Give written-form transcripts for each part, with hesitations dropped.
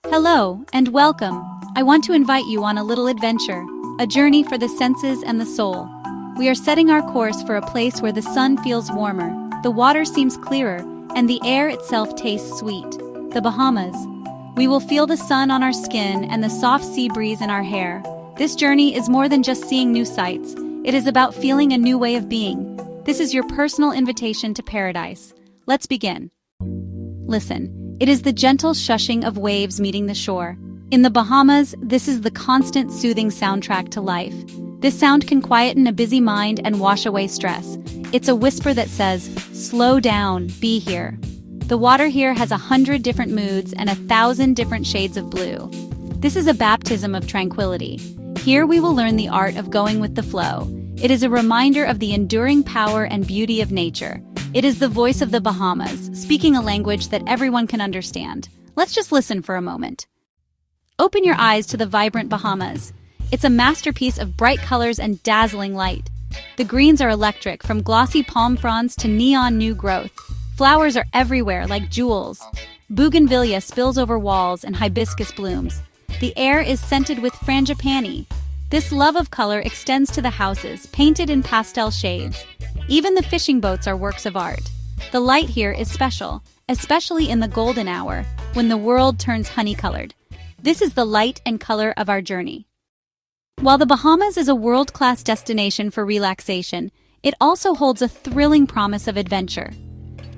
Hello, and welcome. I want to invite you on a little adventure, a journey for the senses and the soul. We are setting our course for a place where the sun feels warmer, the water seems clearer, and the air itself tastes sweet. The Bahamas. We will feel the sun on our skin and the soft sea breeze in our hair. This journey is more than just seeing new sights. It is about feeling a new way of being. This is your personal invitation to paradise. Let's begin. Listen, it is the gentle shushing of waves meeting the shore. In the Bahamas, this is the constant soothing soundtrack to life. This sound can quieten a busy mind and wash away stress. It's a whisper that says, slow down, be here. The water here has 100 different moods and 1,000 different shades of blue. This is a baptism of tranquility. Here we will learn the art of going with the flow. It is a reminder of the enduring power and beauty of nature. It is the voice of the Bahamas, speaking a language that everyone can understand. Let's just listen for a moment. Open your eyes to the vibrant Bahamas. It's a masterpiece of bright colors and dazzling light. The greens are electric, from glossy palm fronds to neon new growth. Flowers are everywhere, like jewels. Bougainvillea spills over walls and hibiscus blooms. The air is scented with frangipani. This love of color extends to the houses, painted in pastel shades. Even the fishing boats are works of art. The light here is special, especially in the golden hour, when the world turns honey-colored. This is the light and color of our journey. While the Bahamas is a world-class destination for relaxation, it also holds a thrilling promise of adventure.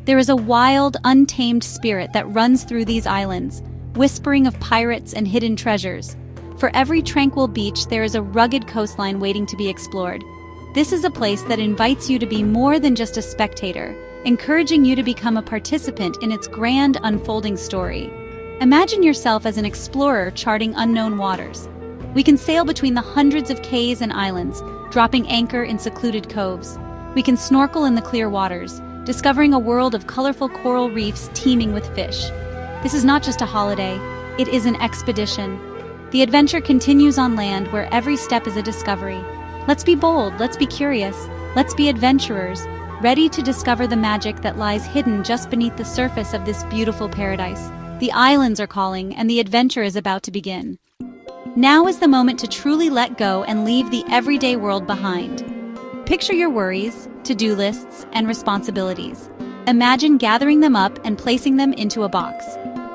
There is a wild, untamed spirit that runs through these islands, whispering of pirates and hidden treasures. For every tranquil beach, there is a rugged coastline waiting to be explored. This is a place that invites you to be more than just a spectator, encouraging you to become a participant in its grand unfolding story. Imagine yourself as an explorer charting unknown waters. We can sail between the hundreds of cays and islands, dropping anchor in secluded coves. We can snorkel in the clear waters, discovering a world of colorful coral reefs teeming with fish. This is not just a holiday, it is an expedition. The adventure continues on land where every step is a discovery. Let's be bold, let's be curious, let's be adventurers, ready to discover the magic that lies hidden just beneath the surface of this beautiful paradise. The islands are calling, and the adventure is about to begin. Now is the moment to truly let go and leave the everyday world behind. Picture your worries, to-do lists, and responsibilities. Imagine gathering them up and placing them into a box.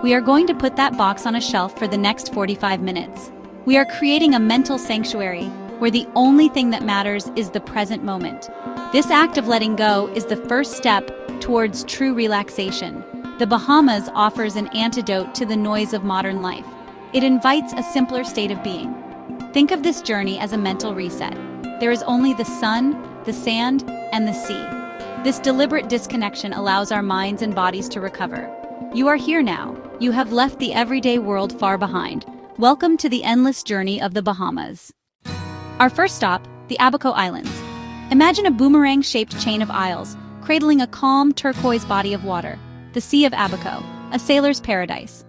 We are going to put that box on a shelf for the next 45 minutes. We are creating a mental sanctuary where the only thing that matters is the present moment. This act of letting go is the first step towards true relaxation. The Bahamas offers an antidote to the noise of modern life. It invites a simpler state of being. Think of this journey as a mental reset. There is only the sun, the sand, and the sea. This deliberate disconnection allows our minds and bodies to recover. You are here now. You have left the everyday world far behind. Welcome to the endless journey of the Bahamas. Our first stop, the Abaco Islands. Imagine a boomerang-shaped chain of isles, cradling a calm, turquoise body of water. The Sea of Abaco, a sailor's paradise.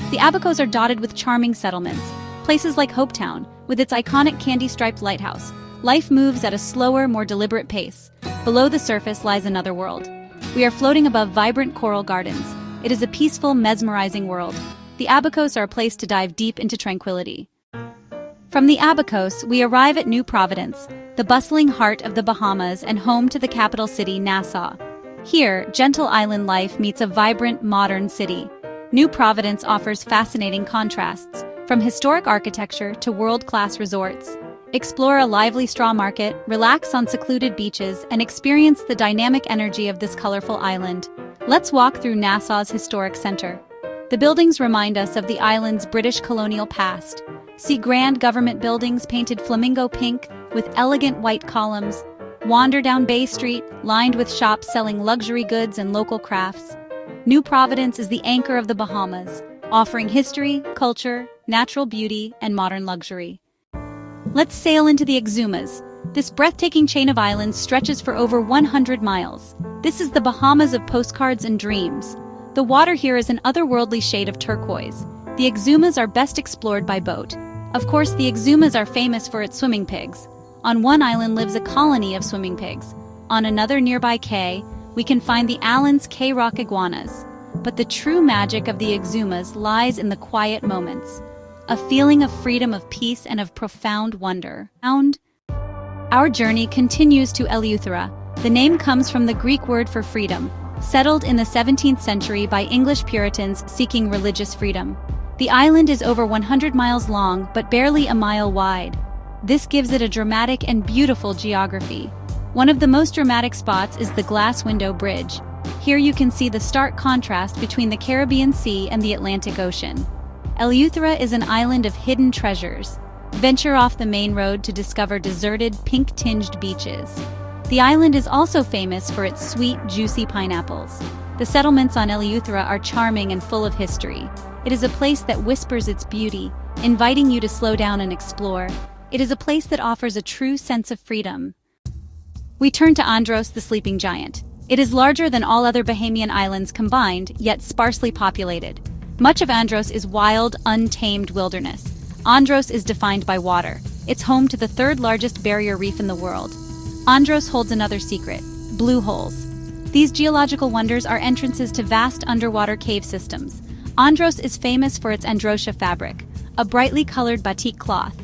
The Abacos are dotted with charming settlements, places like Hopetown, with its iconic candy-striped lighthouse. Life moves at a slower, more deliberate pace. Below the surface lies another world. We are floating above vibrant coral gardens. It is a peaceful, mesmerizing world. The Abacos are a place to dive deep into tranquility. From the Abacos, we arrive at New Providence, the bustling heart of the Bahamas and home to the capital city, Nassau. Here, gentle island life meets a vibrant, modern city. New Providence offers fascinating contrasts, from historic architecture to world-class resorts. Explore a lively straw market, relax on secluded beaches, and experience the dynamic energy of this colorful island. Let's walk through Nassau's historic center. The buildings remind us of the island's British colonial past. See grand government buildings painted flamingo pink with elegant white columns. Wander down Bay Street, lined with shops selling luxury goods and local crafts. New Providence is the anchor of the Bahamas, offering history, culture, natural beauty, and modern luxury. Let's sail into the Exumas. This breathtaking chain of islands stretches for over 100 miles. This is the Bahamas of postcards and dreams. The water here is an otherworldly shade of turquoise. The Exumas are best explored by boat. Of course, the Exumas are famous for its swimming pigs. On one island lives a colony of swimming pigs. On another nearby cay, we can find the Allen's Cay Rock iguanas. But the true magic of the Exumas lies in the quiet moments, a feeling of freedom, of peace, and of profound wonder. Our journey continues to Eleuthera. The name comes from the Greek word for freedom, settled in the 17th century by English Puritans seeking religious freedom. The island is over 100 miles long, but barely a mile wide. This gives it a dramatic and beautiful geography. One of the most dramatic spots is the Glass Window Bridge. Here you can see the stark contrast between the Caribbean Sea and the Atlantic Ocean. Eleuthera is an island of hidden treasures. Venture off the main road to discover deserted, pink-tinged beaches. The island is also famous for its sweet, juicy pineapples. The settlements on Eleuthera are charming and full of history. It is a place that whispers its beauty, inviting you to slow down and explore. It is a place that offers a true sense of freedom. We turn to Andros, the sleeping giant. It is larger than all other Bahamian islands combined, yet sparsely populated. Much of Andros is wild, untamed wilderness. Andros is defined by water. It's home to the third largest barrier reef in the world. Andros holds another secret: blue holes. These geological wonders are entrances to vast underwater cave systems. Andros is famous for its androsia fabric, a brightly colored batik cloth.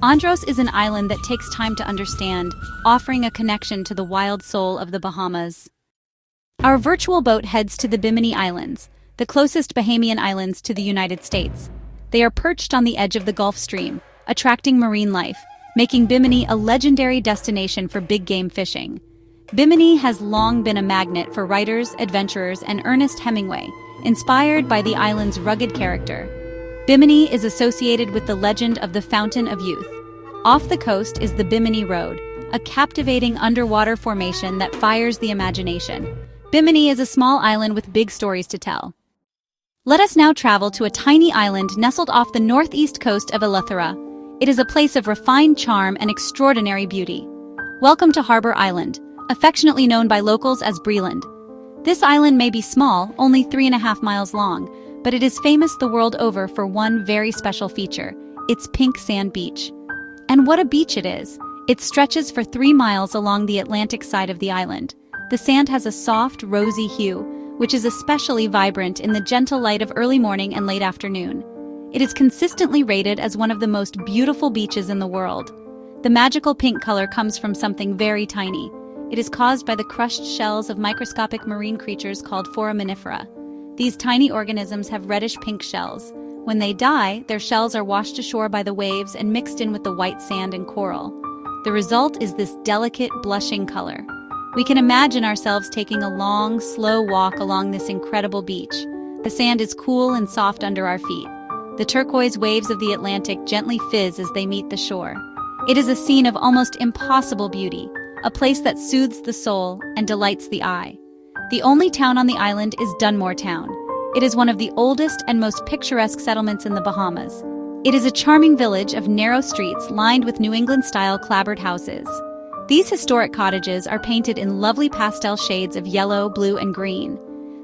Andros is an island that takes time to understand, offering a connection to the wild soul of the Bahamas. Our virtual boat heads to the Bimini Islands, the closest Bahamian islands to the United States. They are perched on the edge of the Gulf Stream, attracting marine life, making Bimini a legendary destination for big game fishing. Bimini has long been a magnet for writers, adventurers, and Ernest Hemingway, inspired by the island's rugged character. Bimini is associated with the legend of the Fountain of Youth. Off the coast is the Bimini Road, a captivating underwater formation that fires the imagination. Bimini is a small island with big stories to tell. Let us now travel to a tiny island nestled off the northeast coast of Eleuthera. It is a place of refined charm and extraordinary beauty. Welcome to Harbor Island, affectionately known by locals as Breland. This island may be small, only 3.5 miles long, but it is famous the world over for one very special feature: its pink sand beach. And what a beach it is! It stretches for 3 miles along the Atlantic side of the island. The sand has a soft, rosy hue, which is especially vibrant in the gentle light of early morning and late afternoon. It is consistently rated as one of the most beautiful beaches in the world. The magical pink color comes from something very tiny. It is caused by the crushed shells of microscopic marine creatures called foraminifera. These tiny organisms have reddish pink shells. When they die, their shells are washed ashore by the waves and mixed in with the white sand and coral. The result is this delicate, blushing color. We can imagine ourselves taking a long, slow walk along this incredible beach. The sand is cool and soft under our feet. The turquoise waves of the Atlantic gently fizz as they meet the shore. It is a scene of almost impossible beauty, a place that soothes the soul and delights the eye. The only town on the island is Dunmore Town. It is one of the oldest and most picturesque settlements in the Bahamas. It is a charming village of narrow streets lined with New England-style clapboard houses. These historic cottages are painted in lovely pastel shades of yellow, blue, and green.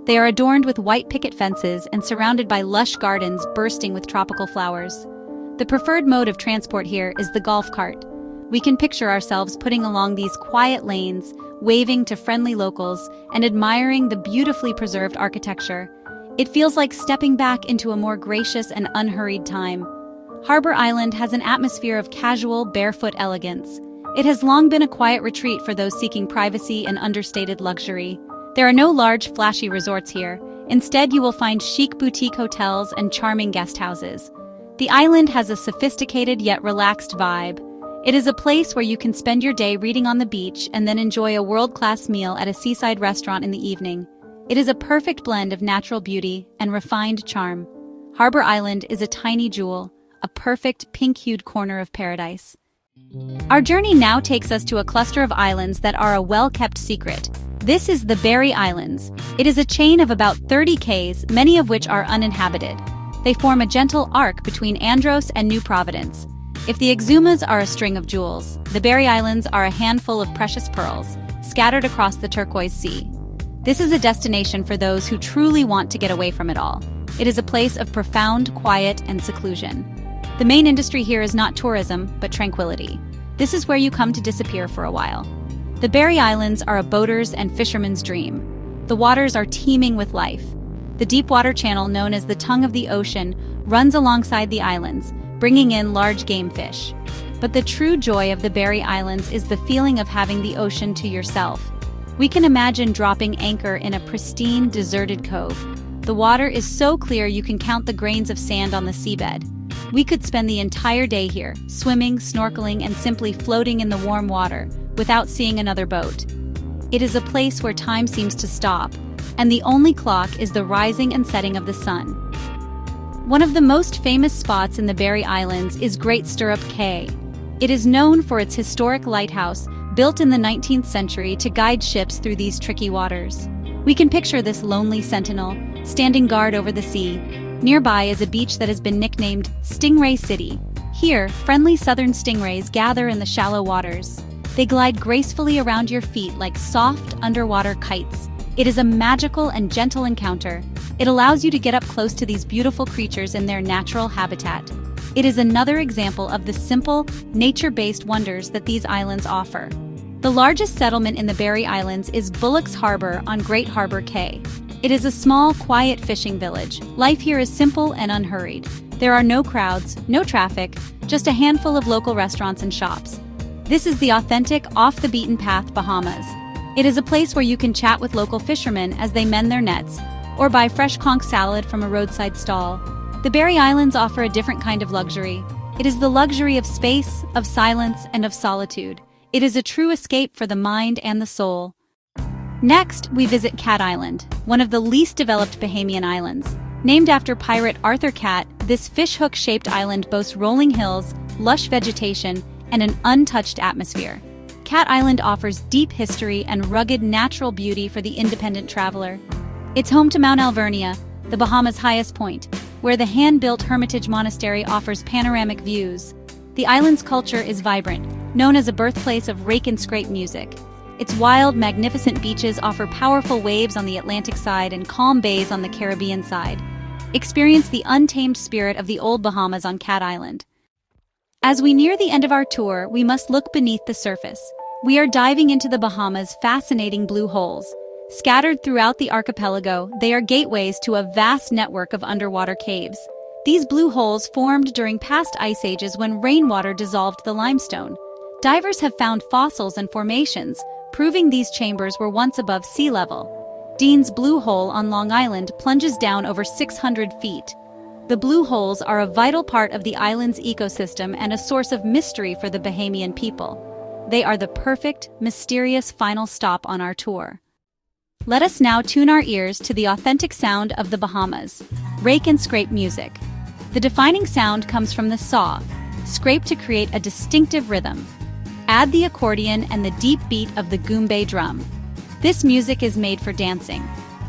They are adorned with white picket fences and surrounded by lush gardens bursting with tropical flowers. The preferred mode of transport here is the golf cart. We can picture ourselves putting along these quiet lanes, waving to friendly locals, and admiring the beautifully preserved architecture. It feels like stepping back into a more gracious and unhurried time. Harbor Island has an atmosphere of casual, barefoot elegance. It has long been a quiet retreat for those seeking privacy and understated luxury. There are no large, flashy resorts here. Instead, you will find chic boutique hotels and charming guest houses. The island has a sophisticated yet relaxed vibe. It is a place where you can spend your day reading on the beach and then enjoy a world-class meal at a seaside restaurant in the evening. It is a perfect blend of natural beauty and refined charm. Harbor Island is a tiny jewel, a perfect pink-hued corner of paradise. Our journey now takes us to a cluster of islands that are a well-kept secret. This is the Berry Islands. It is a chain of about 30 Ks, many of which are uninhabited. They form a gentle arc between Andros and New Providence. If the Exumas are a string of jewels, the Berry Islands are a handful of precious pearls, scattered across the turquoise sea. This is a destination for those who truly want to get away from it all. It is a place of profound quiet and seclusion. The main industry here is not tourism, but tranquility. This is where you come to disappear for a while. The Berry Islands are a boater's and fisherman's dream. The waters are teeming with life. The deep water channel known as the tongue of the ocean runs alongside the islands, bringing in large game fish. But the true joy of the Berry Islands is the feeling of having the ocean to yourself. We can imagine dropping anchor in a pristine, deserted cove. The water is so clear you can count the grains of sand on the seabed. We could spend the entire day here, swimming, snorkeling, and simply floating in the warm water, without seeing another boat. It is a place where time seems to stop, and the only clock is the rising and setting of the sun. One of the most famous spots in the Berry Islands is Great Stirrup Cay. It is known for its historic lighthouse, built in the 19th century to guide ships through these tricky waters. We can picture this lonely sentinel, standing guard over the sea. Nearby is a beach that has been nicknamed Stingray City. Here, friendly southern stingrays gather in the shallow waters. They glide gracefully around your feet like soft, underwater kites. It is a magical and gentle encounter. It allows you to get up close to these beautiful creatures in their natural habitat. It is another example of the simple, nature-based wonders that these islands offer. The largest settlement in the Berry Islands is Bullock's Harbor on Great Harbor Cay. It is a small, quiet fishing village. Life here is simple and unhurried. There are no crowds, no traffic, just a handful of local restaurants and shops. This is the authentic, off-the-beaten-path Bahamas. It is a place where you can chat with local fishermen as they mend their nets, or buy fresh conch salad from a roadside stall. The Berry Islands offer a different kind of luxury. It is the luxury of space, of silence, and of solitude. It is a true escape for the mind and the soul. Next, we visit Cat Island, one of the least developed Bahamian islands. Named after pirate Arthur Cat, this fishhook-shaped island boasts rolling hills, lush vegetation, and an untouched atmosphere. Cat Island offers deep history and rugged natural beauty for the independent traveler. It's home to Mount Alvernia, the Bahamas' highest point, where the hand-built Hermitage Monastery offers panoramic views. The island's culture is vibrant, known as a birthplace of rake-and-scrape music. Its wild, magnificent beaches offer powerful waves on the Atlantic side and calm bays on the Caribbean side. Experience the untamed spirit of the old Bahamas on Cat Island. As we near the end of our tour, we must look beneath the surface. We are diving into the Bahamas' fascinating blue holes. Scattered throughout the archipelago, they are gateways to a vast network of underwater caves. These blue holes formed during past ice ages when rainwater dissolved the limestone. Divers have found fossils and formations, proving these chambers were once above sea level. Dean's Blue Hole on Long Island plunges down over 600 feet. The blue holes are a vital part of the island's ecosystem and a source of mystery for the Bahamian people. They are the perfect, mysterious final stop on our tour. Let us now tune our ears to the authentic sound of the Bahamas, rake and scrape music. The defining sound comes from the saw, scraped to create a distinctive rhythm. Add the accordion and the deep beat of the goombay drum. This music is made for dancing,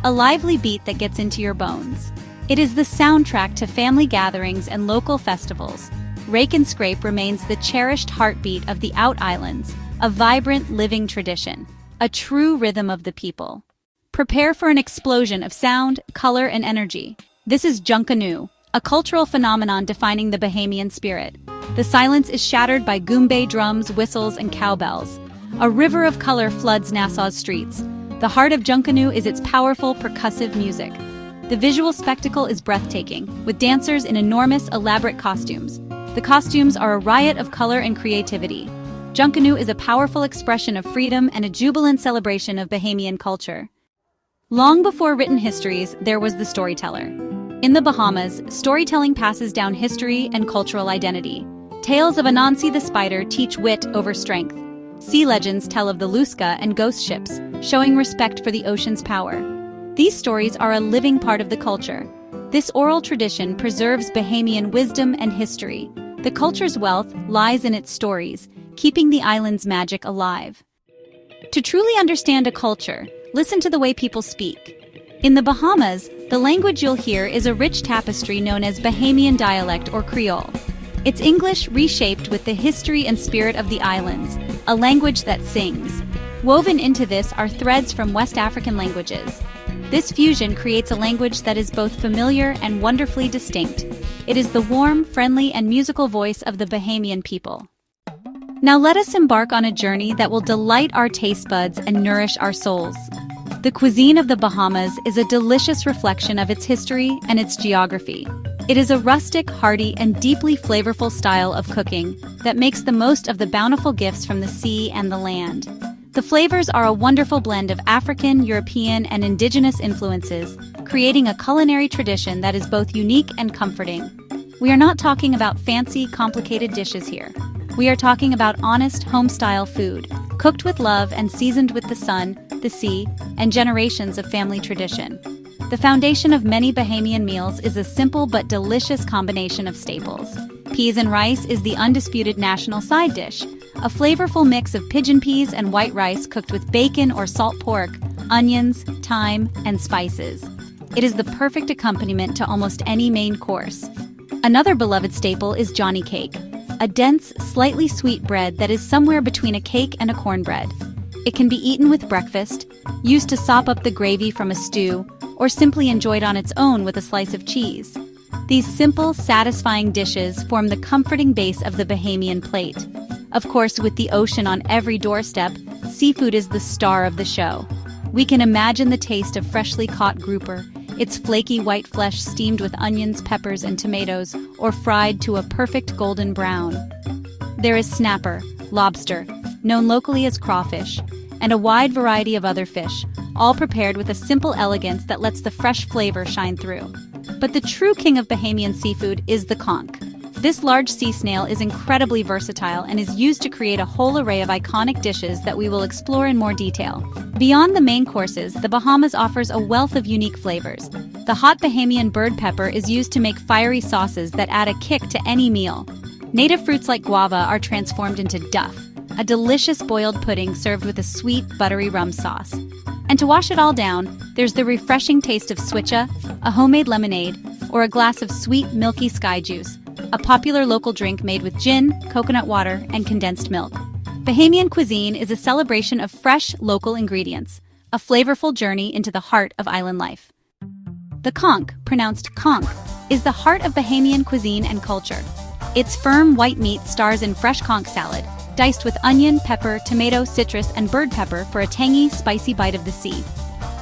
a lively beat that gets into your bones. It is the soundtrack to family gatherings and local festivals. Rake and scrape remains the cherished heartbeat of the Out Islands, a vibrant, living tradition, a true rhythm of the people. Prepare for an explosion of sound, color, and energy. This is Junkanoo, a cultural phenomenon defining the Bahamian spirit. The silence is shattered by goombay drums, whistles, and cowbells. A river of color floods Nassau's streets. The heart of Junkanoo is its powerful, percussive music. The visual spectacle is breathtaking, with dancers in enormous, elaborate costumes. The costumes are a riot of color and creativity. Junkanoo is a powerful expression of freedom and a jubilant celebration of Bahamian culture. Long before written histories, there was the storyteller. In the Bahamas, storytelling passes down history and cultural identity. Tales of Anansi the spider teach wit over strength. Sea legends tell of the Lusca and ghost ships, showing respect for the ocean's power. These stories are a living part of the culture. This oral tradition preserves Bahamian wisdom and history. The culture's wealth lies in its stories, keeping the island's magic alive. To truly understand a culture, listen to the way people speak. In the Bahamas, the language you'll hear is a rich tapestry known as Bahamian dialect or Creole. It's English reshaped with the history and spirit of the islands, a language that sings. Woven into this are threads from West African languages. This fusion creates a language that is both familiar and wonderfully distinct. It is the warm, friendly, and musical voice of the Bahamian people. Now let us embark on a journey that will delight our taste buds and nourish our souls. The cuisine of the Bahamas is a delicious reflection of its history and its geography. It is a rustic, hearty, and deeply flavorful style of cooking that makes the most of the bountiful gifts from the sea and the land. The flavors are a wonderful blend of African, European, and indigenous influences, creating a culinary tradition that is both unique and comforting. We are not talking about fancy, complicated dishes here. We are talking about honest, home-style food, cooked with love and seasoned with the sun, the sea, and generations of family tradition. The foundation of many Bahamian meals is a simple but delicious combination of staples. Peas and rice is the undisputed national side dish, a flavorful mix of pigeon peas and white rice cooked with bacon or salt pork, onions, thyme, and spices. It is the perfect accompaniment to almost any main course. Another beloved staple is Johnny cake, a dense, slightly sweet bread that is somewhere between a cake and a cornbread. It can be eaten with breakfast, used to sop up the gravy from a stew, or simply enjoyed on its own with a slice of cheese. These simple, satisfying dishes form the comforting base of the Bahamian plate. Of course, with the ocean on every doorstep, seafood is the star of the show. We can imagine the taste of freshly caught grouper, its flaky white flesh steamed with onions, peppers, and tomatoes, or fried to a perfect golden brown. There is snapper, lobster, known locally as crawfish, and a wide variety of other fish, all prepared with a simple elegance that lets the fresh flavor shine through. But the true king of Bahamian seafood is the conch. This large sea snail is incredibly versatile and is used to create a whole array of iconic dishes that we will explore in more detail. Beyond the main courses, the Bahamas offers a wealth of unique flavors. The hot Bahamian bird pepper is used to make fiery sauces that add a kick to any meal. Native fruits like guava are transformed into duff, a delicious boiled pudding served with a sweet, buttery rum sauce. And to wash it all down, there's the refreshing taste of switcha, a homemade lemonade, or a glass of sweet, milky sky juice, a popular local drink made with gin, coconut water, and condensed milk. Bahamian cuisine is a celebration of fresh, local ingredients, a flavorful journey into the heart of island life. The conch, pronounced conch, is the heart of Bahamian cuisine and culture. Its firm white meat stars in fresh conch salad, diced with onion, pepper, tomato, citrus, and bird pepper for a tangy, spicy bite of the sea.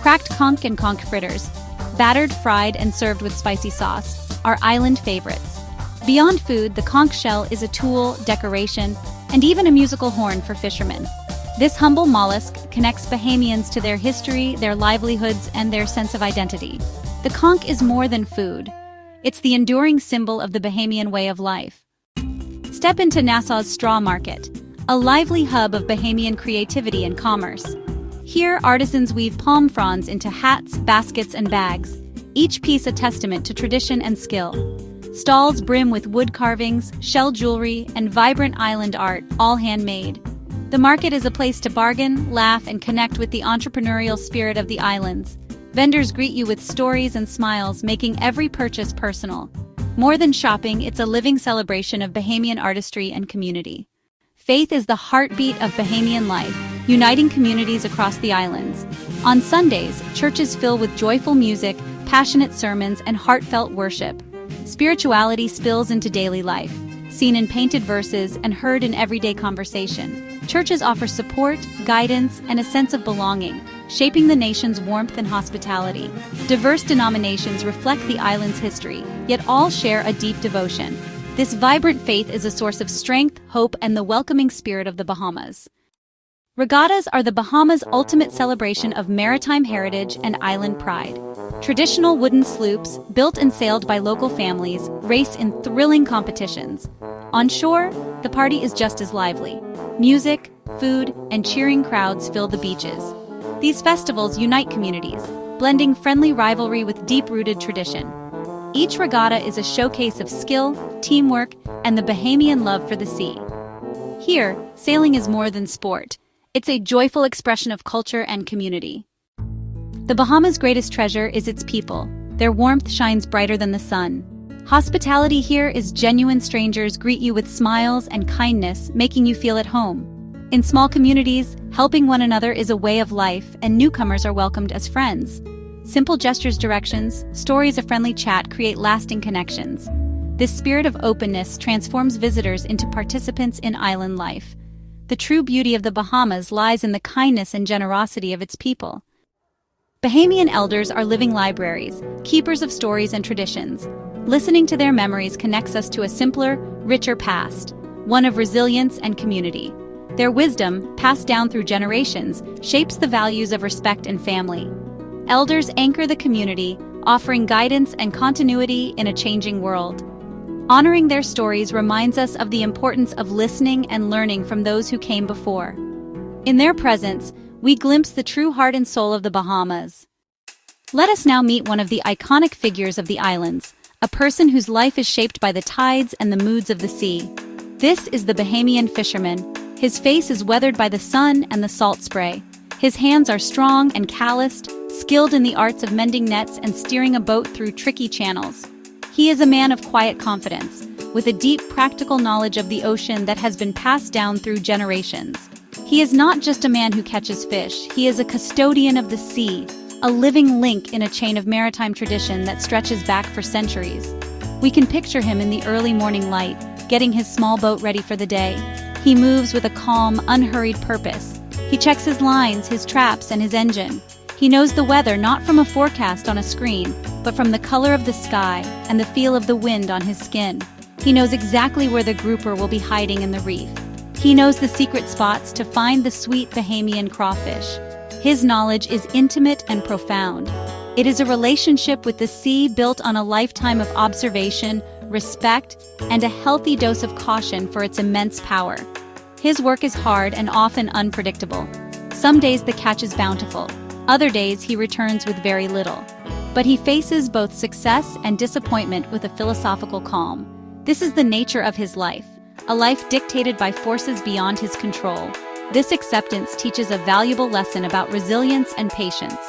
Cracked conch and conch fritters, battered, fried, and served with spicy sauce, are island favorites. Beyond food, the conch shell is a tool, decoration, and even a musical horn for fishermen. This humble mollusk connects Bahamians to their history, their livelihoods, and their sense of identity. The conch is more than food. It's the enduring symbol of the Bahamian way of life. Step into Nassau's Straw Market, a lively hub of Bahamian creativity and commerce. Here, artisans weave palm fronds into hats, baskets, and bags, each piece a testament to tradition and skill. Stalls brim with wood carvings, shell jewelry, and vibrant island art, all handmade. The market is a place to bargain, laugh, and connect with the entrepreneurial spirit of the islands. Vendors greet you with stories and smiles, making every purchase personal. More than shopping, it's a living celebration of Bahamian artistry and community. Faith is the heartbeat of Bahamian life, uniting communities across the islands. On Sundays, churches fill with joyful music, passionate sermons, and heartfelt worship. Spirituality spills into daily life, seen in painted verses and heard in everyday conversation. Churches offer support, guidance, and a sense of belonging, shaping the nation's warmth and hospitality. Diverse denominations reflect the island's history, yet all share a deep devotion. This vibrant faith is a source of strength, hope, and the welcoming spirit of the Bahamas. Regattas are the Bahamas' ultimate celebration of maritime heritage and island pride. Traditional wooden sloops, built and sailed by local families, race in thrilling competitions. On shore, the party is just as lively. Music, food, and cheering crowds fill the beaches. These festivals unite communities, blending friendly rivalry with deep-rooted tradition. Each regatta is a showcase of skill, teamwork, and the Bahamian love for the sea. Here, sailing is more than sport. It's a joyful expression of culture and community. The Bahamas' greatest treasure is its people. Their warmth shines brighter than the sun. Hospitality here is genuine. Strangers greet you with smiles and kindness, making you feel at home. In small communities, helping one another is a way of life, and newcomers are welcomed as friends. Simple gestures, directions, stories, a friendly chat create lasting connections. This spirit of openness transforms visitors into participants in island life. The true beauty of the Bahamas lies in the kindness and generosity of its people. Bahamian elders are living libraries, keepers of stories and traditions. Listening to their memories connects us to a simpler, richer past, one of resilience and community. Their wisdom, passed down through generations, shapes the values of respect and family. Elders anchor the community, offering guidance and continuity in a changing world. Honoring their stories reminds us of the importance of listening and learning from those who came before. In their presence, we glimpse the true heart and soul of the Bahamas. Let us now meet one of the iconic figures of the islands, a person whose life is shaped by the tides and the moods of the sea. This is the Bahamian fisherman. His face is weathered by the sun and the salt spray. His hands are strong and calloused, skilled in the arts of mending nets and steering a boat through tricky channels. He is a man of quiet confidence, with a deep practical knowledge of the ocean that has been passed down through generations. He is not just a man who catches fish, he is a custodian of the sea, a living link in a chain of maritime tradition that stretches back for centuries. We can picture him in the early morning light, getting his small boat ready for the day. He moves with a calm, unhurried purpose. He checks his lines, his traps, and his engine. He knows the weather not from a forecast on a screen, but from the color of the sky and the feel of the wind on his skin. He knows exactly where the grouper will be hiding in the reef. He knows the secret spots to find the sweet Bahamian crawfish. His knowledge is intimate and profound. It is a relationship with the sea built on a lifetime of observation, respect, and a healthy dose of caution for its immense power. His work is hard and often unpredictable. Some days the catch is bountiful, other days he returns with very little. But he faces both success and disappointment with a philosophical calm. This is the nature of his life, a life dictated by forces beyond his control. This acceptance teaches a valuable lesson about resilience and patience.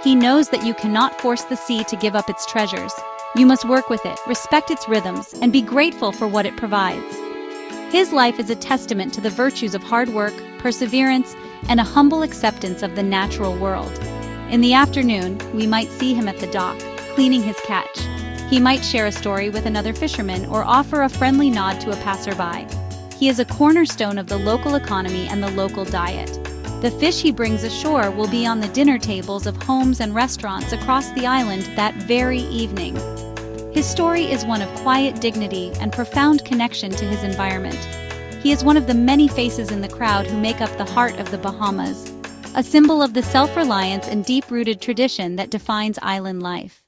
He knows that you cannot force the sea to give up its treasures. You must work with it, respect its rhythms, and be grateful for what it provides. His life is a testament to the virtues of hard work, perseverance, and a humble acceptance of the natural world. In the afternoon, we might see him at the dock, cleaning his catch. He might share a story with another fisherman or offer a friendly nod to a passerby. He is a cornerstone of the local economy and the local diet. The fish he brings ashore will be on the dinner tables of homes and restaurants across the island that very evening. His story is one of quiet dignity and profound connection to his environment. He is one of the many faces in the crowd who make up the heart of the Bahamas, a symbol of the self-reliance and deep-rooted tradition that defines island life.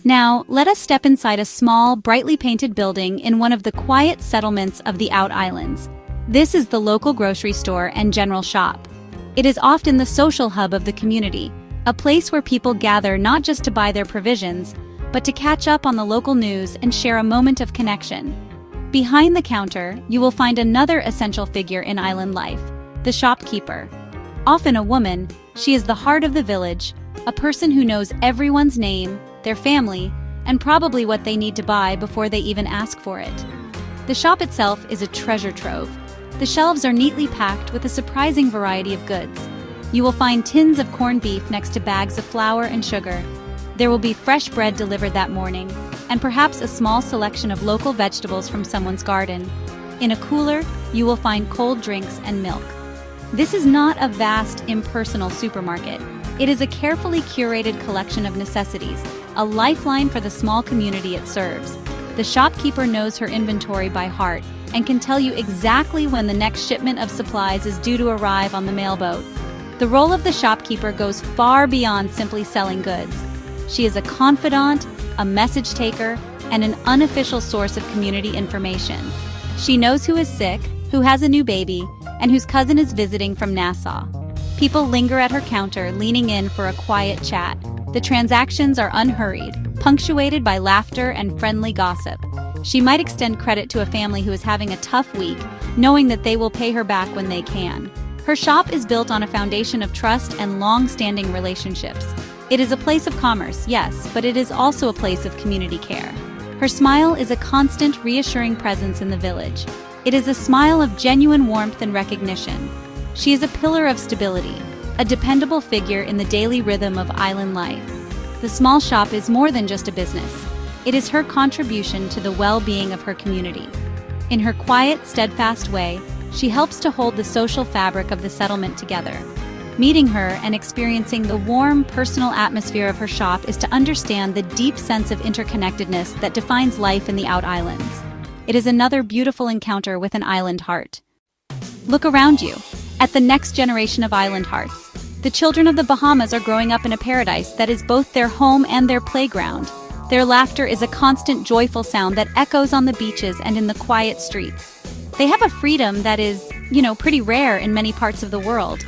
Now, let us step inside a small, brightly painted building in one of the quiet settlements of the Out Islands. This is the local grocery store and general shop. It is often the social hub of the community, a place where people gather not just to buy their provisions, but to catch up on the local news and share a moment of connection. Behind the counter, you will find another essential figure in island life, the shopkeeper. Often a woman, she is the heart of the village, a person who knows everyone's name, their family, and probably what they need to buy before they even ask for it. The shop itself is a treasure trove. The shelves are neatly packed with a surprising variety of goods. You will find tins of corned beef next to bags of flour and sugar. There will be fresh bread delivered that morning, and perhaps a small selection of local vegetables from someone's garden. In a cooler, you will find cold drinks and milk. This is not a vast, impersonal supermarket. It is a carefully curated collection of necessities, a lifeline for the small community it serves. The shopkeeper knows her inventory by heart and can tell you exactly when the next shipment of supplies is due to arrive on the mailboat. The role of the shopkeeper goes far beyond simply selling goods. She is a confidant, a message taker, and an unofficial source of community information. She knows who is sick, who has a new baby, and whose cousin is visiting from Nassau. People linger at her counter, leaning in for a quiet chat. The transactions are unhurried, punctuated by laughter and friendly gossip. She might extend credit to a family who is having a tough week, knowing that they will pay her back when they can. Her shop is built on a foundation of trust and long-standing relationships. It is a place of commerce, yes, but it is also a place of community care. Her smile is a constant, reassuring presence in the village. It is a smile of genuine warmth and recognition. She is a pillar of stability, a dependable figure in the daily rhythm of island life. The small shop is more than just a business. It is her contribution to the well-being of her community. In her quiet, steadfast way, she helps to hold the social fabric of the settlement together. Meeting her and experiencing the warm, personal atmosphere of her shop is to understand the deep sense of interconnectedness that defines life in the Out Islands. It is another beautiful encounter with an island heart. Look around you, at the next generation of island hearts. The children of the Bahamas are growing up in a paradise that is both their home and their playground. Their laughter is a constant joyful sound that echoes on the beaches and in the quiet streets. They have a freedom that is, pretty rare in many parts of the world.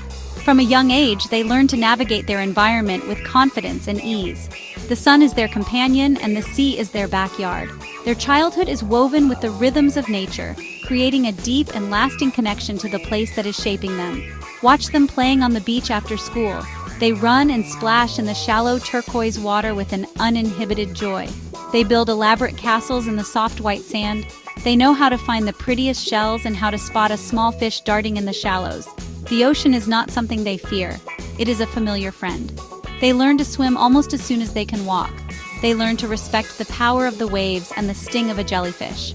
From a young age, they learn to navigate their environment with confidence and ease. The sun is their companion and the sea is their backyard. Their childhood is woven with the rhythms of nature, creating a deep and lasting connection to the place that is shaping them. Watch them playing on the beach after school. They run and splash in the shallow turquoise water with an uninhibited joy. They build elaborate castles in the soft white sand. They know how to find the prettiest shells and how to spot a small fish darting in the shallows. The ocean is not something they fear. It is a familiar friend. They learn to swim almost as soon as they can walk. They learn to respect the power of the waves and the sting of a jellyfish.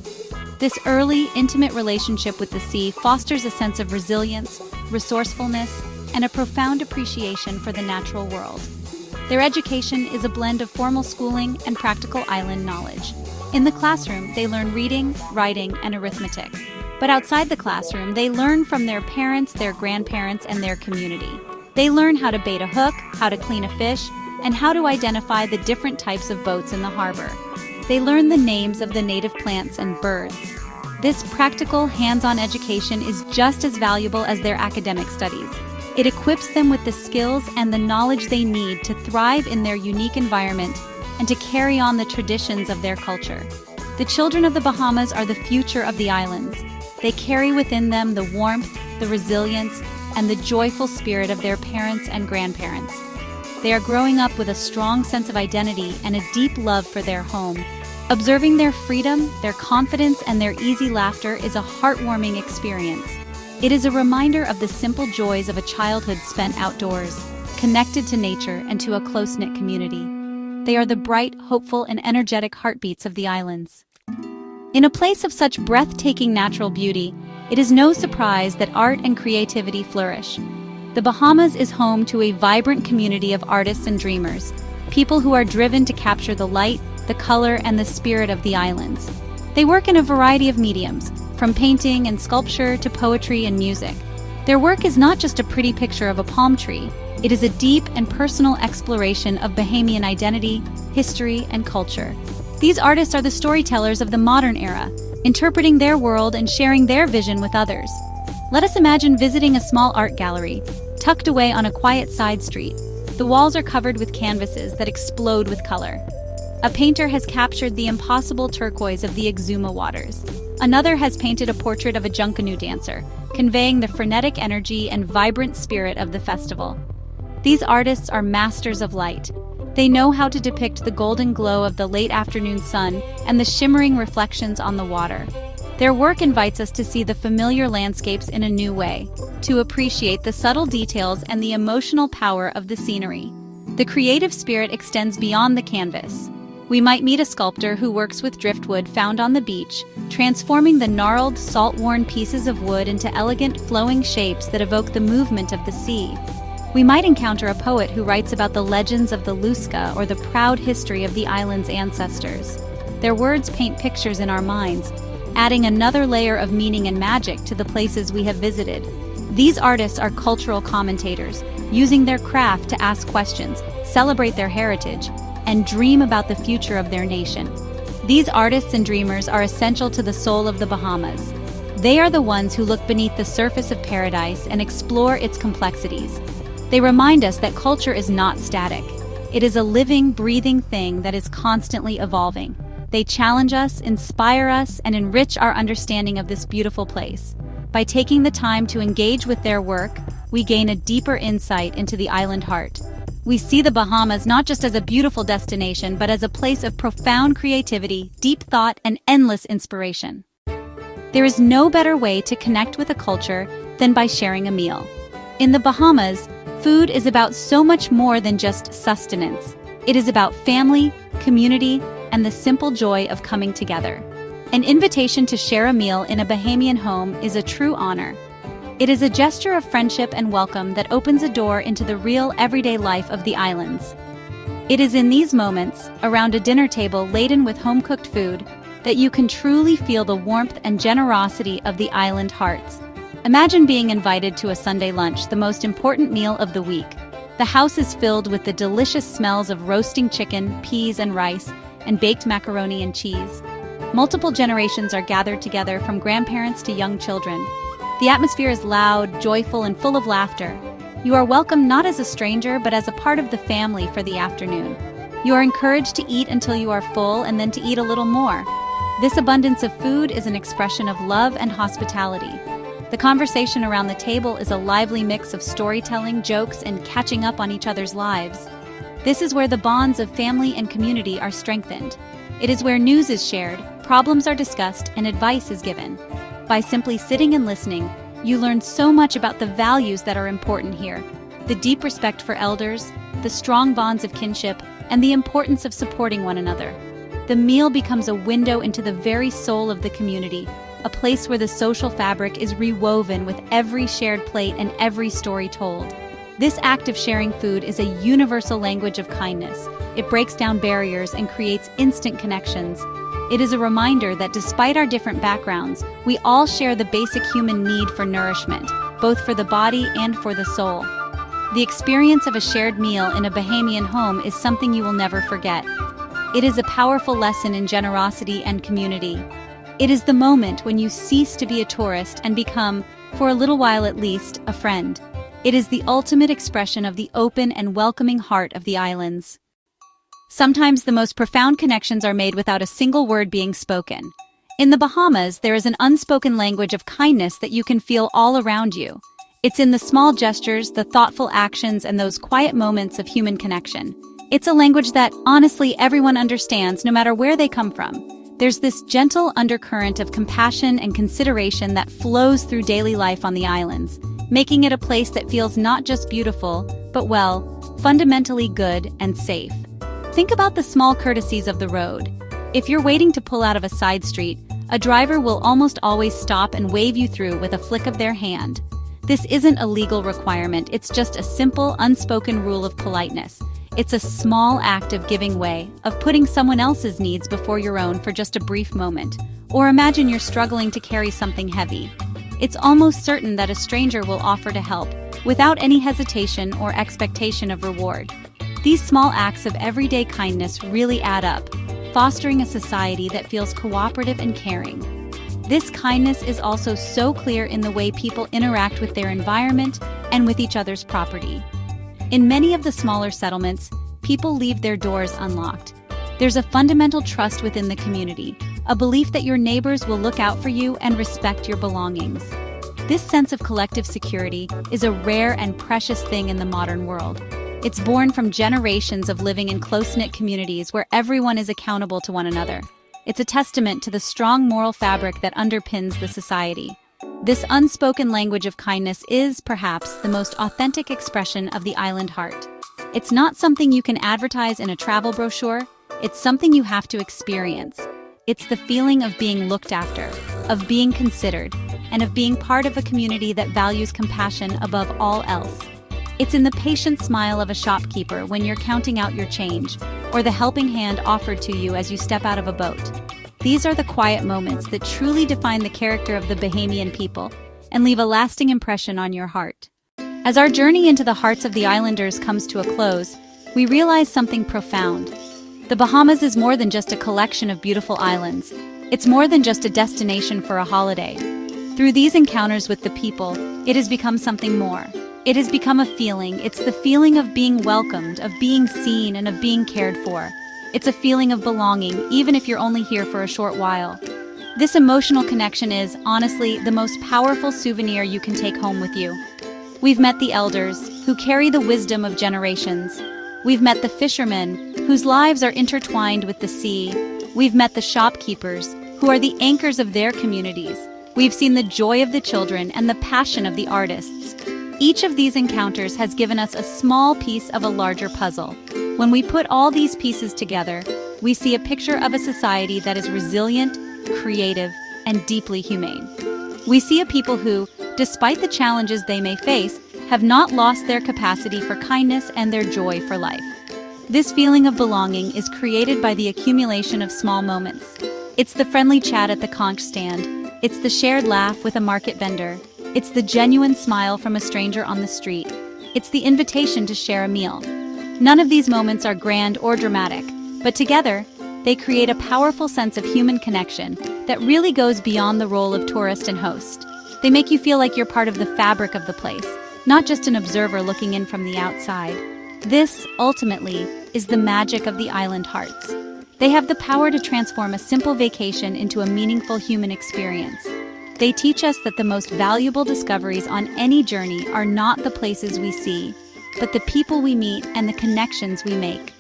This early, intimate relationship with the sea fosters a sense of resilience, resourcefulness, and a profound appreciation for the natural world. Their education is a blend of formal schooling and practical island knowledge. In the classroom, they learn reading, writing, and arithmetic. But outside the classroom, they learn from their parents, their grandparents, and their community. They learn how to bait a hook, how to clean a fish, and how to identify the different types of boats in the harbor. They learn the names of the native plants and birds. This practical, hands-on education is just as valuable as their academic studies. It equips them with the skills and the knowledge they need to thrive in their unique environment and to carry on the traditions of their culture. The children of the Bahamas are the future of the islands. They carry within them the warmth, the resilience, and the joyful spirit of their parents and grandparents. They are growing up with a strong sense of identity and a deep love for their home. Observing their freedom, their confidence, and their easy laughter is a heartwarming experience. It is a reminder of the simple joys of a childhood spent outdoors, connected to nature and to a close-knit community. They are the bright, hopeful, and energetic heartbeats of the islands. In a place of such breathtaking natural beauty, it is no surprise that art and creativity flourish. The Bahamas is home to a vibrant community of artists and dreamers, people who are driven to capture the light, the color, and the spirit of the islands. They work in a variety of mediums, from painting and sculpture to poetry and music. Their work is not just a pretty picture of a palm tree, it is a deep and personal exploration of Bahamian identity, history, and culture. These artists are the storytellers of the modern era, interpreting their world and sharing their vision with others. Let us imagine visiting a small art gallery, tucked away on a quiet side street. The walls are covered with canvases that explode with color. A painter has captured the impossible turquoise of the Exuma waters. Another has painted a portrait of a Junkanoo dancer, conveying the frenetic energy and vibrant spirit of the festival. These artists are masters of light. They know how to depict the golden glow of the late afternoon sun and the shimmering reflections on the water. Their work invites us to see the familiar landscapes in a new way, to appreciate the subtle details and the emotional power of the scenery. The creative spirit extends beyond the canvas. We might meet a sculptor who works with driftwood found on the beach, transforming the gnarled, salt-worn pieces of wood into elegant, flowing shapes that evoke the movement of the sea. We might encounter a poet who writes about the legends of the Lusca or the proud history of the island's ancestors. Their words paint pictures in our minds, adding another layer of meaning and magic to the places we have visited. These artists are cultural commentators, using their craft to ask questions, celebrate their heritage, and dream about the future of their nation. These artists and dreamers are essential to the soul of the Bahamas. They are the ones who look beneath the surface of paradise and explore its complexities. They remind us that culture is not static. It is a living, breathing thing that is constantly evolving. They challenge us, inspire us, and enrich our understanding of this beautiful place. By taking the time to engage with their work, we gain a deeper insight into the island heart. We see the Bahamas not just as a beautiful destination, but as a place of profound creativity, deep thought, and endless inspiration. There is no better way to connect with a culture than by sharing a meal. In the Bahamas, food is about so much more than just sustenance. It is about family, community, and the simple joy of coming together. An invitation to share a meal in a Bahamian home is a true honor. It is a gesture of friendship and welcome that opens a door into the real everyday life of the islands. It is in these moments, around a dinner table laden with home-cooked food, that you can truly feel the warmth and generosity of the island hearts. Imagine being invited to a Sunday lunch, the most important meal of the week. The house is filled with the delicious smells of roasting chicken, peas and rice, and baked macaroni and cheese. Multiple generations are gathered together, from grandparents to young children. The atmosphere is loud, joyful, and full of laughter. You are welcomed not as a stranger, but as a part of the family for the afternoon. You are encouraged to eat until you are full and then to eat a little more. This abundance of food is an expression of love and hospitality. The conversation around the table is a lively mix of storytelling, jokes, and catching up on each other's lives. This is where the bonds of family and community are strengthened. It is where news is shared, problems are discussed, and advice is given. By simply sitting and listening, you learn so much about the values that are important here: the deep respect for elders, the strong bonds of kinship, and the importance of supporting one another. The meal becomes a window into the very soul of the community, a place where the social fabric is rewoven with every shared plate and every story told. This act of sharing food is a universal language of kindness. It breaks down barriers and creates instant connections. It is a reminder that despite our different backgrounds, we all share the basic human need for nourishment, both for the body and for the soul. The experience of a shared meal in a Bahamian home is something you will never forget. It is a powerful lesson in generosity and community. It is the moment when you cease to be a tourist and become, for a little while at least, a friend. It is the ultimate expression of the open and welcoming heart of the islands. Sometimes the most profound connections are made without a single word being spoken. In the Bahamas, there is an unspoken language of kindness that you can feel all around you. It's in the small gestures, the thoughtful actions, and those quiet moments of human connection. It's a language that, honestly, everyone understands no matter where they come from. There's this gentle undercurrent of compassion and consideration that flows through daily life on the islands, making it a place that feels not just beautiful, but, well, fundamentally good and safe. Think about the small courtesies of the road. If you're waiting to pull out of a side street, a driver will almost always stop and wave you through with a flick of their hand. This isn't a legal requirement, it's just a simple, unspoken rule of politeness. It's a small act of giving way, of putting someone else's needs before your own for just a brief moment. Or imagine you're struggling to carry something heavy. It's almost certain that a stranger will offer to help, without any hesitation or expectation of reward. These small acts of everyday kindness really add up, fostering a society that feels cooperative and caring. This kindness is also so clear in the way people interact with their environment and with each other's property. In many of the smaller settlements, people leave their doors unlocked. There's a fundamental trust within the community, a belief that your neighbors will look out for you and respect your belongings. This sense of collective security is a rare and precious thing in the modern world. It's born from generations of living in close-knit communities where everyone is accountable to one another. It's a testament to the strong moral fabric that underpins the society. This unspoken language of kindness is, perhaps, the most authentic expression of the island heart. It's not something you can advertise in a travel brochure, it's something you have to experience. It's the feeling of being looked after, of being considered, and of being part of a community that values compassion above all else. It's in the patient smile of a shopkeeper when you're counting out your change, or the helping hand offered to you as you step out of a boat. These are the quiet moments that truly define the character of the Bahamian people and leave a lasting impression on your heart. As our journey into the hearts of the islanders comes to a close, we realize something profound. The Bahamas is more than just a collection of beautiful islands. It's more than just a destination for a holiday. Through these encounters with the people, it has become something more. It has become a feeling. It's the feeling of being welcomed, of being seen, and of being cared for. It's a feeling of belonging, even if you're only here for a short while. This emotional connection is, honestly, the most powerful souvenir you can take home with you. We've met the elders, who carry the wisdom of generations. We've met the fishermen, whose lives are intertwined with the sea. We've met the shopkeepers, who are the anchors of their communities. We've seen the joy of the children and the passion of the artists. Each of these encounters has given us a small piece of a larger puzzle. When we put all these pieces together, we see a picture of a society that is resilient, creative, and deeply humane. We see a people who, despite the challenges they may face, have not lost their capacity for kindness and their joy for life. This feeling of belonging is created by the accumulation of small moments. It's the friendly chat at the conch stand. It's the shared laugh with a market vendor. It's the genuine smile from a stranger on the street. It's the invitation to share a meal. None of these moments are grand or dramatic, but together, they create a powerful sense of human connection that really goes beyond the role of tourist and host. They make you feel like you're part of the fabric of the place, not just an observer looking in from the outside. This, ultimately, is the magic of the island hearts. They have the power to transform a simple vacation into a meaningful human experience. They teach us that the most valuable discoveries on any journey are not the places we see, but the people we meet and the connections we make.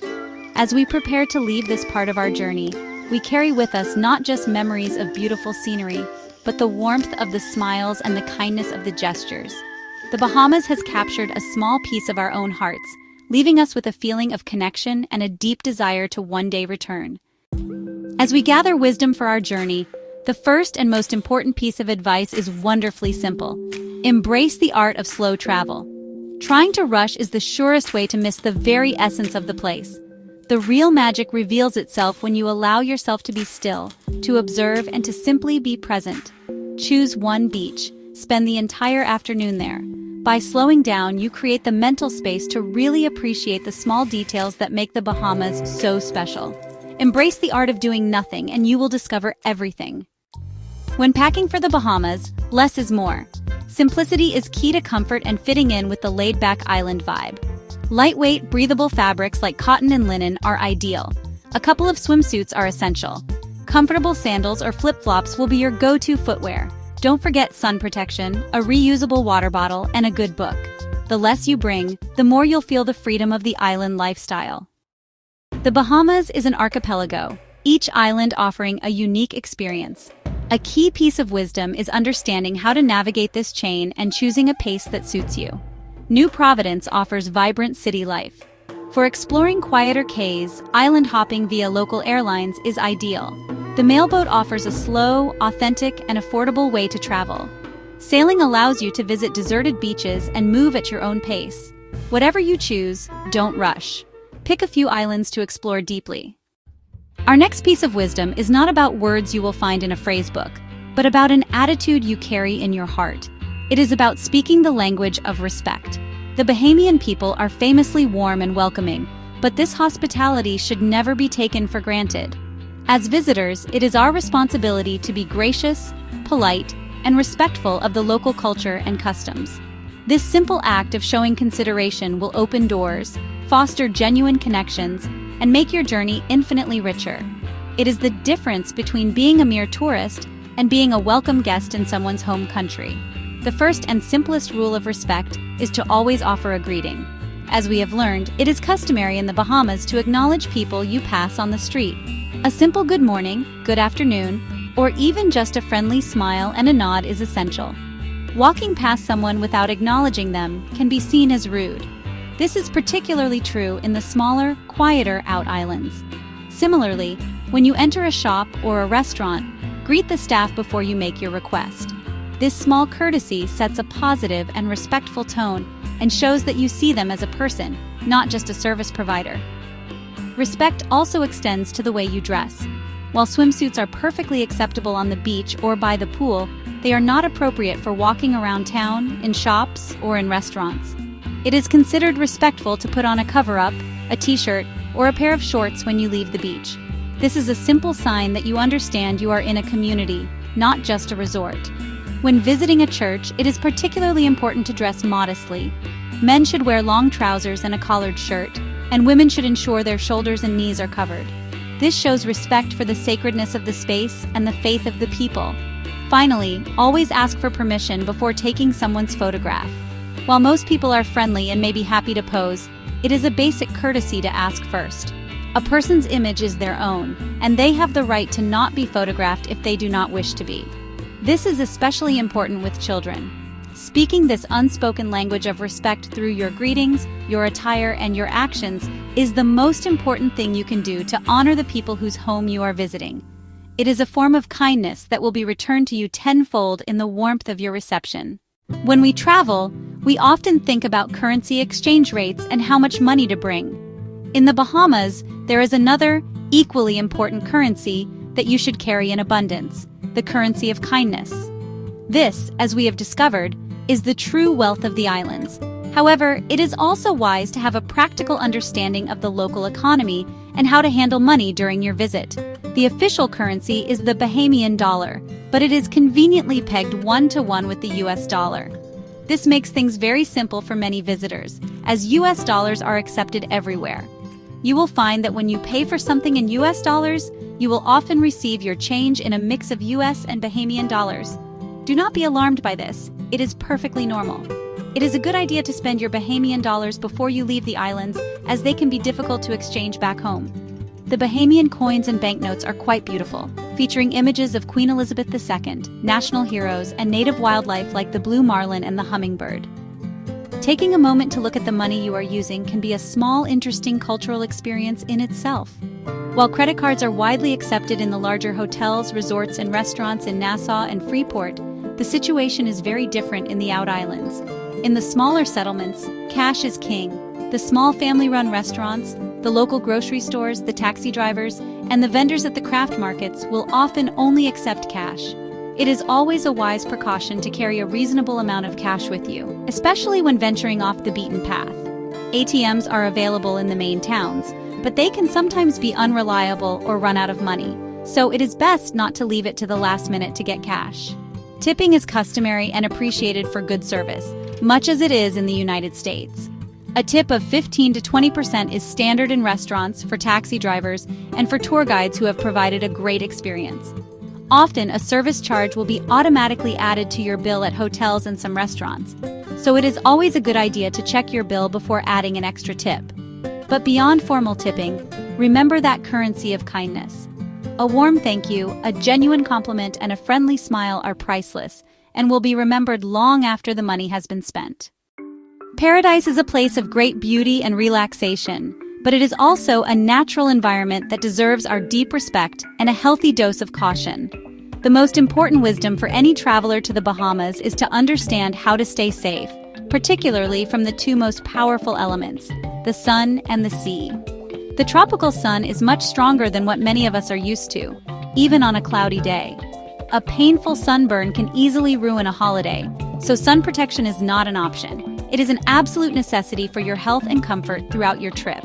As we prepare to leave this part of our journey, we carry with us not just memories of beautiful scenery, but the warmth of the smiles and the kindness of the gestures. The Bahamas has captured a small piece of our own hearts, leaving us with a feeling of connection and a deep desire to one day return. As we gather wisdom for our journey, the first and most important piece of advice is wonderfully simple. Embrace the art of slow travel. Trying to rush is the surest way to miss the very essence of the place. The real magic reveals itself when you allow yourself to be still, to observe, and to simply be present. Choose one beach. Spend the entire afternoon there. By slowing down, you create the mental space to really appreciate the small details that make the Bahamas so special. Embrace the art of doing nothing, and you will discover everything. When packing for the Bahamas, less is more. Simplicity is key to comfort and fitting in with the laid-back island vibe. Lightweight, breathable fabrics like cotton and linen are ideal. A couple of swimsuits are essential. Comfortable sandals or flip-flops will be your go-to footwear. Don't forget sun protection, a reusable water bottle, and a good book. The less you bring, the more you'll feel the freedom of the island lifestyle. The Bahamas is an archipelago, each island offering a unique experience. A key piece of wisdom is understanding how to navigate this chain and choosing a pace that suits you. New Providence offers vibrant city life. For exploring quieter cays, island hopping via local airlines is ideal. The mailboat offers a slow, authentic, and affordable way to travel. Sailing allows you to visit deserted beaches and move at your own pace. Whatever you choose, don't rush. Pick a few islands to explore deeply. Our next piece of wisdom is not about words you will find in a phrase book, but about an attitude you carry in your heart. It is about speaking the language of respect. The Bahamian people are famously warm and welcoming, but this hospitality should never be taken for granted. As visitors, it is our responsibility to be gracious, polite, and respectful of the local culture and customs. This simple act of showing consideration will open doors, foster genuine connections, and make your journey infinitely richer. It is the difference between being a mere tourist and being a welcome guest in someone's home country. The first and simplest rule of respect is to always offer a greeting. As we have learned, it is customary in the Bahamas to acknowledge people you pass on the street. A simple good morning, good afternoon, or even just a friendly smile and a nod is essential. Walking past someone without acknowledging them can be seen as rude. This is particularly true in the smaller, quieter out islands. Similarly, when you enter a shop or a restaurant, greet the staff before you make your request. This small courtesy sets a positive and respectful tone and shows that you see them as a person, not just a service provider. Respect also extends to the way you dress. While swimsuits are perfectly acceptable on the beach or by the pool, they are not appropriate for walking around town, in shops, or in restaurants. It is considered respectful to put on a cover-up, a t-shirt, or a pair of shorts when you leave the beach. This is a simple sign that you understand you are in a community, not just a resort. When visiting a church, it is particularly important to dress modestly. Men should wear long trousers and a collared shirt, and women should ensure their shoulders and knees are covered. This shows respect for the sacredness of the space and the faith of the people. Finally, always ask for permission before taking someone's photograph. While most people are friendly and may be happy to pose, it is a basic courtesy to ask first. A person's image is their own, and they have the right to not be photographed if they do not wish to be. This is especially important with children. Speaking this unspoken language of respect through your greetings, your attire, and your actions is the most important thing you can do to honor the people whose home you are visiting. It is a form of kindness that will be returned to you tenfold in the warmth of your reception. When we travel, we often think about currency exchange rates and how much money to bring. In the Bahamas, there is another, equally important currency that you should carry in abundance: the currency of kindness. This, as we have discovered, is the true wealth of the islands. However, it is also wise to have a practical understanding of the local economy and how to handle money during your visit. The official currency is the Bahamian dollar, but it is conveniently pegged 1-to-1 with the US dollar. This makes things very simple for many visitors, as US dollars are accepted everywhere. You will find that when you pay for something in US dollars, you will often receive your change in a mix of US and Bahamian dollars. Do not be alarmed by this. It is perfectly normal. It is a good idea to spend your Bahamian dollars before you leave the islands, as they can be difficult to exchange back home. The Bahamian coins and banknotes are quite beautiful, featuring images of Queen Elizabeth II, national heroes, and native wildlife like the blue marlin and the hummingbird. Taking a moment to look at the money you are using can be a small, interesting cultural experience in itself. While credit cards are widely accepted in the larger hotels, resorts, and restaurants in Nassau and Freeport, the situation is very different in the out islands. In the smaller settlements, cash is king. The small family-run restaurants, the local grocery stores, the taxi drivers, and the vendors at the craft markets will often only accept cash. It is always a wise precaution to carry a reasonable amount of cash with you, especially when venturing off the beaten path. ATMs are available in the main towns, but they can sometimes be unreliable or run out of money, so it is best not to leave it to the last minute to get cash. Tipping is customary and appreciated for good service, much as it is in the United States. A tip of 15 to 20% is standard in restaurants, for taxi drivers, and for tour guides who have provided a great experience. Often, a service charge will be automatically added to your bill at hotels and some restaurants, so it is always a good idea to check your bill before adding an extra tip. But beyond formal tipping, remember that currency of kindness. A warm thank you, a genuine compliment, and a friendly smile are priceless and will be remembered long after the money has been spent. Paradise is a place of great beauty and relaxation, but it is also a natural environment that deserves our deep respect and a healthy dose of caution. The most important wisdom for any traveler to the Bahamas is to understand how to stay safe, particularly from the two most powerful elements, the sun and the sea. The tropical sun is much stronger than what many of us are used to, even on a cloudy day. A painful sunburn can easily ruin a holiday, so sun protection is not an option. It is an absolute necessity for your health and comfort throughout your trip.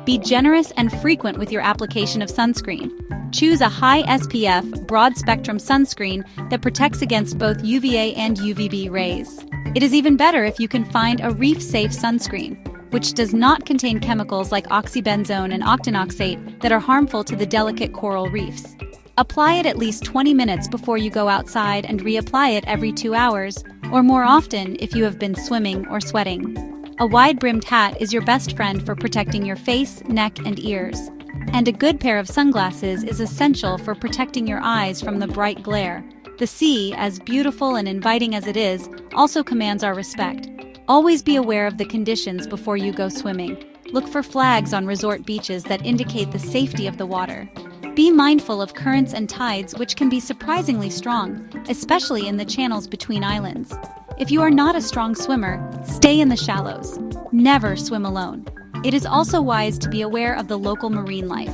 Be generous and frequent with your application of sunscreen. Choose a high SPF, broad-spectrum sunscreen that protects against both UVA and UVB rays. It is even better if you can find a reef-safe sunscreen, which does not contain chemicals like oxybenzone and octinoxate that are harmful to the delicate coral reefs. Apply it at least 20 minutes before you go outside and reapply it every 2 hours, or more often if you have been swimming or sweating. A wide-brimmed hat is your best friend for protecting your face, neck, and ears. And a good pair of sunglasses is essential for protecting your eyes from the bright glare. The sea, as beautiful and inviting as it is, also commands our respect. Always be aware of the conditions before you go swimming. Look for flags on resort beaches that indicate the safety of the water. Be mindful of currents and tides, which can be surprisingly strong, especially in the channels between islands. If you are not a strong swimmer, stay in the shallows. Never swim alone. It is also wise to be aware of the local marine life.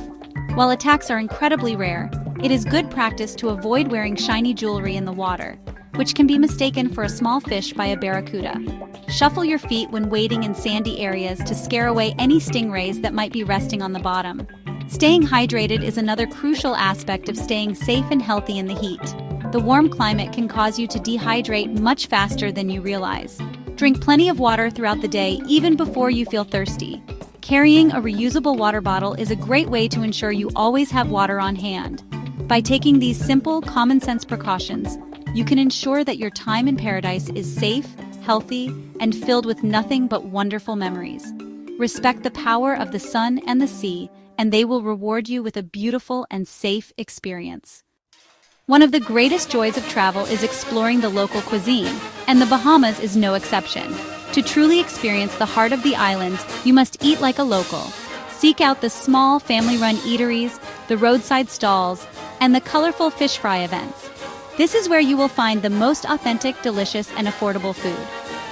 While attacks are incredibly rare, it is good practice to avoid wearing shiny jewelry in the water, which can be mistaken for a small fish by a barracuda. Shuffle your feet when wading in sandy areas to scare away any stingrays that might be resting on the bottom. Staying hydrated is another crucial aspect of staying safe and healthy in the heat. The warm climate can cause you to dehydrate much faster than you realize. Drink plenty of water throughout the day, even before you feel thirsty. Carrying a reusable water bottle is a great way to ensure you always have water on hand. By taking these simple, common-sense precautions, you can ensure that your time in paradise is safe, healthy, and filled with nothing but wonderful memories. Respect the power of the sun and the sea, and they will reward you with a beautiful and safe experience. One of the greatest joys of travel is exploring the local cuisine, and the Bahamas is no exception. To truly experience the heart of the islands, you must eat like a local. Seek out the small, family-run eateries, the roadside stalls, and the colorful fish fry events. This is where you will find the most authentic, delicious, and affordable food.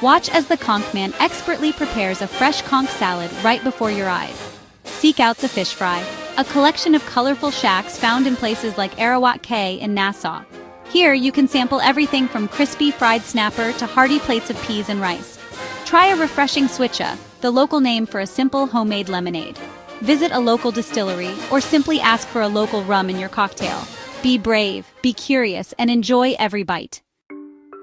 Watch as the conch man expertly prepares a fresh conch salad right before your eyes. Seek out the fish fry, a collection of colorful shacks found in places like Arawak Cay in Nassau. Here you can sample everything from crispy fried snapper to hearty plates of peas and rice. Try a refreshing switcha, the local name for a simple homemade lemonade. Visit a local distillery or simply ask for a local rum in your cocktail. Be brave, be curious, and enjoy every bite.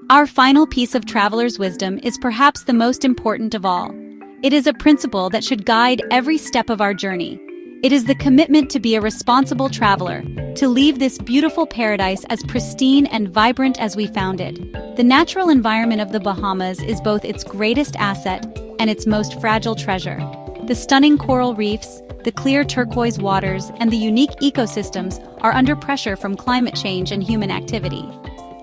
Our final piece of traveler's wisdom is perhaps the most important of all. It is a principle that should guide every step of our journey. It is the commitment to be a responsible traveler, to leave this beautiful paradise as pristine and vibrant as we found it. The natural environment of the Bahamas is both its greatest asset and its most fragile treasure. The stunning coral reefs, the clear turquoise waters, and the unique ecosystems are under pressure from climate change and human activity.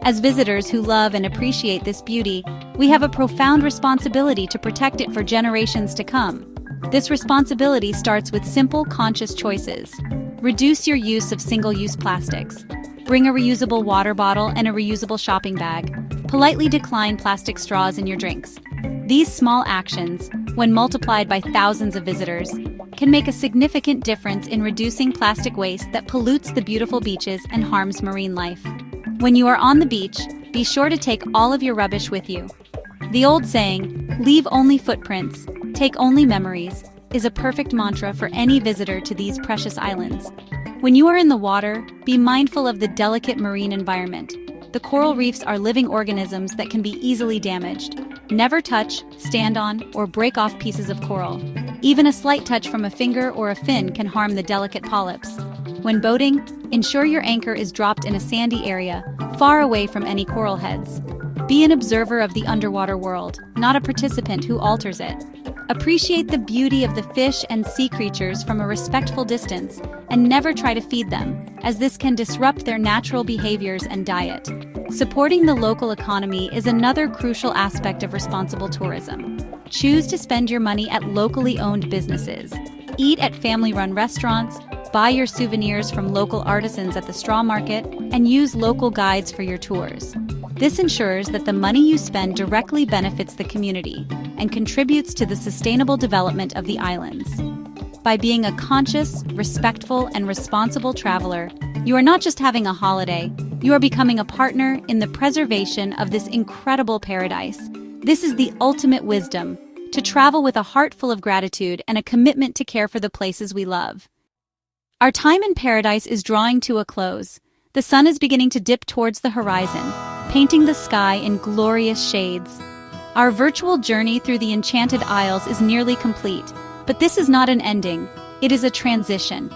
As visitors who love and appreciate this beauty, we have a profound responsibility to protect it for generations to come. This responsibility starts with simple, conscious choices. Reduce your use of single-use plastics. Bring a reusable water bottle and a reusable shopping bag. Politely decline plastic straws in your drinks. These small actions, when multiplied by thousands of visitors, can make a significant difference in reducing plastic waste that pollutes the beautiful beaches and harms marine life. When you are on the beach, be sure to take all of your rubbish with you. The old saying, "Leave only footprints, take only memories," is a perfect mantra for any visitor to these precious islands. When you are in the water, be mindful of the delicate marine environment. The coral reefs are living organisms that can be easily damaged. Never touch, stand on, or break off pieces of coral. Even a slight touch from a finger or a fin can harm the delicate polyps. When boating, ensure your anchor is dropped in a sandy area, far away from any coral heads. Be an observer of the underwater world, not a participant who alters it. Appreciate the beauty of the fish and sea creatures from a respectful distance, and never try to feed them, as this can disrupt their natural behaviors and diet. Supporting the local economy is another crucial aspect of responsible tourism. Choose to spend your money at locally owned businesses. Eat at family-run restaurants, buy your souvenirs from local artisans at the straw market, and use local guides for your tours. This ensures that the money you spend directly benefits the community and contributes to the sustainable development of the islands. By being a conscious, respectful, and responsible traveler, you are not just having a holiday, you are becoming a partner in the preservation of this incredible paradise. This is the ultimate wisdom, to travel with a heart full of gratitude and a commitment to care for the places we love. Our time in paradise is drawing to a close. The sun is beginning to dip towards the horizon, painting the sky in glorious shades. Our virtual journey through the Enchanted Isles is nearly complete, but this is not an ending, it is a transition.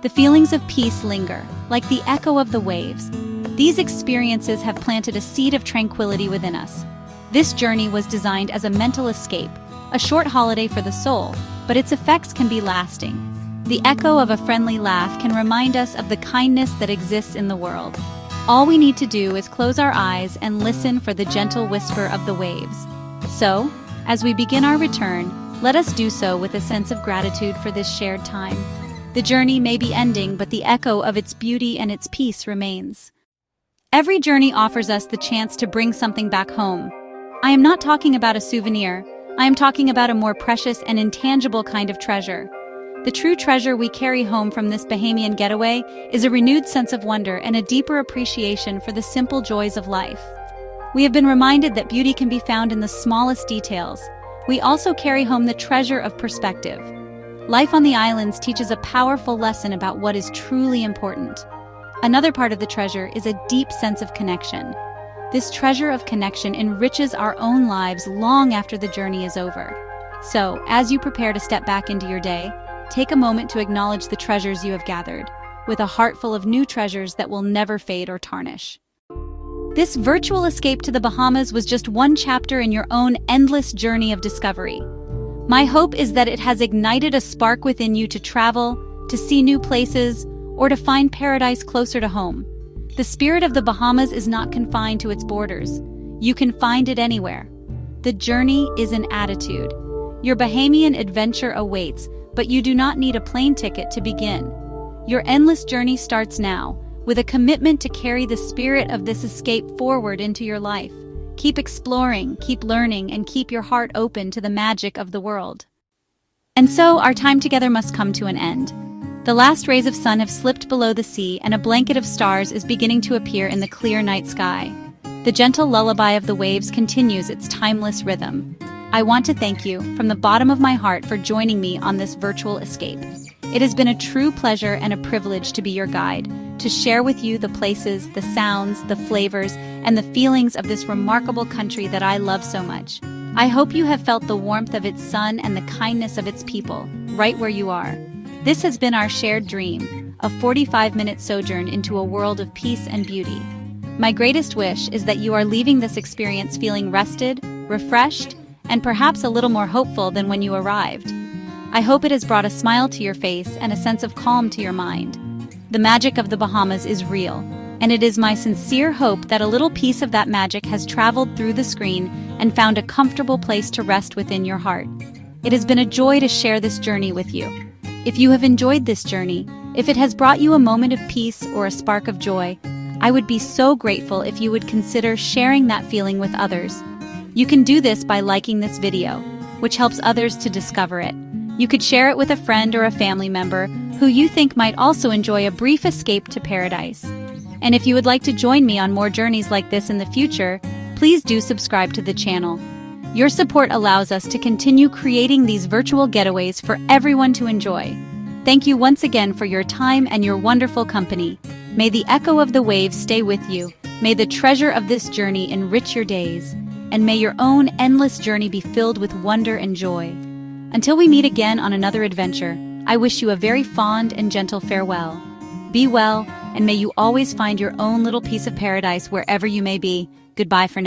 The feelings of peace linger, like the echo of the waves. These experiences have planted a seed of tranquility within us. This journey was designed as a mental escape, a short holiday for the soul, but its effects can be lasting. The echo of a friendly laugh can remind us of the kindness that exists in the world. All we need to do is close our eyes and listen for the gentle whisper of the waves. So, as we begin our return, let us do so with a sense of gratitude for this shared time. The journey may be ending, but the echo of its beauty and its peace remains. Every journey offers us the chance to bring something back home. I am not talking about a souvenir. I am talking about a more precious and intangible kind of treasure. The true treasure we carry home from this Bahamian getaway is a renewed sense of wonder and a deeper appreciation for the simple joys of life. We have been reminded that beauty can be found in the smallest details. We also carry home the treasure of perspective. Life on the islands teaches a powerful lesson about what is truly important. Another part of the treasure is a deep sense of connection. This treasure of connection enriches our own lives long after the journey is over. So, as you prepare to step back into your day, take a moment to acknowledge the treasures you have gathered, with a heart full of new treasures that will never fade or tarnish. This virtual escape to the Bahamas was just one chapter in your own endless journey of discovery. My hope is that it has ignited a spark within you to travel, to see new places, or to find paradise closer to home. The spirit of the Bahamas is not confined to its borders. You can find it anywhere. The journey is an attitude. Your Bahamian adventure awaits, but you do not need a plane ticket to begin. Your endless journey starts now, with a commitment to carry the spirit of this escape forward into your life. Keep exploring, keep learning, and keep your heart open to the magic of the world. And so, our time together must come to an end. The last rays of sun have slipped below the sea, and a blanket of stars is beginning to appear in the clear night sky. The gentle lullaby of the waves continues its timeless rhythm. I want to thank you, from the bottom of my heart, for joining me on this virtual escape. It has been a true pleasure and a privilege to be your guide, to share with you the places, the sounds, the flavors, and the feelings of this remarkable country that I love so much. I hope you have felt the warmth of its sun and the kindness of its people, right where you are. This has been our shared dream, a 45-minute sojourn into a world of peace and beauty. My greatest wish is that you are leaving this experience feeling rested, refreshed, and perhaps a little more hopeful than when you arrived. I hope it has brought a smile to your face and a sense of calm to your mind. The magic of the Bahamas is real, and it is my sincere hope that a little piece of that magic has traveled through the screen and found a comfortable place to rest within your heart. It has been a joy to share this journey with you. If you have enjoyed this journey, if it has brought you a moment of peace or a spark of joy, I would be so grateful if you would consider sharing that feeling with others. You can do this by liking this video, which helps others to discover it. You could share it with a friend or a family member who you think might also enjoy a brief escape to paradise. And if you would like to join me on more journeys like this in the future, please do subscribe to the channel. Your support allows us to continue creating these virtual getaways for everyone to enjoy. Thank you once again for your time and your wonderful company. May the echo of the waves stay with you. May the treasure of this journey enrich your days. And may your own endless journey be filled with wonder and joy. Until we meet again on another adventure, I wish you a very fond and gentle farewell. Be well, and may you always find your own little piece of paradise wherever you may be. Goodbye for now.